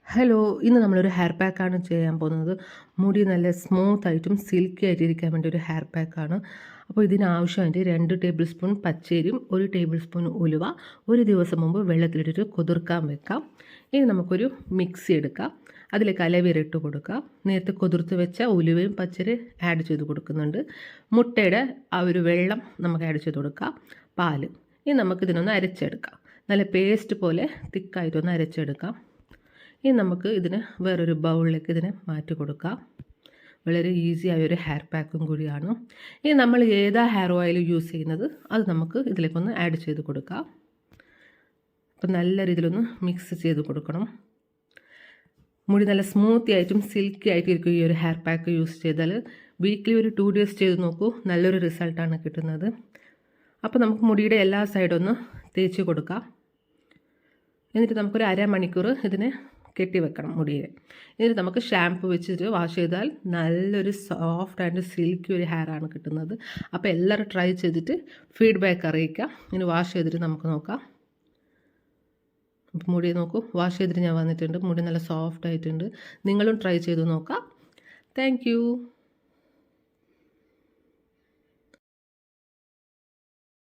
Hello, ഇന്ന് നമ്മളൊരു hair പാക്കാണ് ചെയ്യാൻ പോകുന്നത്. മുടി നല്ല സ്മൂത്ത് ആയിട്ടും സിൽക്കി ആയിട്ട് ഇരിക്കാൻ വേണ്ടി ഒരു ഹെയർ പാക്കാണ്. അപ്പോൾ ഇതിനാവശ്യമായിട്ട് 2 ടേബിൾ സ്പൂൺ പച്ചരിയും 1 ടേബിൾ സ്പൂൺ ഉലുവ ഒരു ദിവസം മുമ്പ് വെള്ളത്തിലിട്ടിട്ട് കുതിർക്കാൻ വെക്കാം. ഇനി നമുക്കൊരു മിക്സി എടുക്കാം. അതിലേക്ക് അലവീര ഇട്ട് കൊടുക്കുക. നേരത്തെ കുതിർത്ത് വെച്ച ഉലുവയും പച്ചരി ആഡ് ചെയ്ത് കൊടുക്കുന്നുണ്ട്. മുട്ടയുടെ ആ ഒരു വെള്ളം നമുക്ക് ആഡ് ചെയ്ത് കൊടുക്കാം. പാല്. ഇനി നമുക്കിതിനൊന്ന് അരച്ചെടുക്കാം. നല്ല പേസ്റ്റ് പോലെ തിക്കായിട്ടൊന്ന് അരച്ചെടുക്കാം. ഇനി നമുക്ക് ഇതിന് വേറൊരു ബൗളിലേക്ക് ഇതിനെ മാറ്റി കൊടുക്കാം. വളരെ ഈസി ആയൊരു ഹെയർ പാക്കും കൂടിയാണ്. ഇനി നമ്മൾ ഏതാ ഹെയർ ഓയിൽ യൂസ് ചെയ്യുന്നത് അത് നമുക്ക് ഇതിലേക്കൊന്ന് ആഡ് ചെയ്ത് കൊടുക്കാം. അപ്പം നല്ല രീതിയിലൊന്ന് മിക്സ് ചെയ്ത് കൊടുക്കണം. മുടി നല്ല സ്മൂത്തി ആയിട്ടും സിൽക്കി ആയിട്ടും ഇരിക്കും ഈ ഒരു ഹെയർ പാക്ക് യൂസ് ചെയ്താൽ. വീക്ക്ലി ഒരു 2 ഡേയ്സ് ചെയ്ത് നോക്കൂ, നല്ലൊരു റിസൾട്ടാണ് കിട്ടുന്നത്. അപ്പോൾ നമുക്ക് മുടിയുടെ എല്ലാ സൈഡും ഒന്ന് തേച്ച് കൊടുക്കാം. എന്നിട്ട് നമുക്കൊരു അരമണിക്കൂർ ഇതിനെ കെട്ടി വെക്കണം മുടിയിൽ. എന്നിട്ട് നമുക്ക് ഷാമ്പു വെച്ചിട്ട് വാഷ് ചെയ്താൽ നല്ലൊരു സോഫ്റ്റ് ആൻഡ് സിൽക്കി ഒരു ഹെയറാണ് കിട്ടുന്നത്. അപ്പോൾ എല്ലാവരും ട്രൈ ചെയ്തിട്ട് ഫീഡ്ബാക്ക് അറിയിക്കാം. ഇനി വാഷ് ചെയ്തിട്ട് നമുക്ക് നോക്കാം. അപ്പോൾ മുടി നോക്കൂ, വാഷ് ചെയ്തിട്ട് ഞാൻ വന്നിട്ടുണ്ട്. മുടി നല്ല സോഫ്റ്റ് ആയിട്ടുണ്ട്. നിങ്ങളും ട്രൈ ചെയ്ത് നോക്കാം. താങ്ക്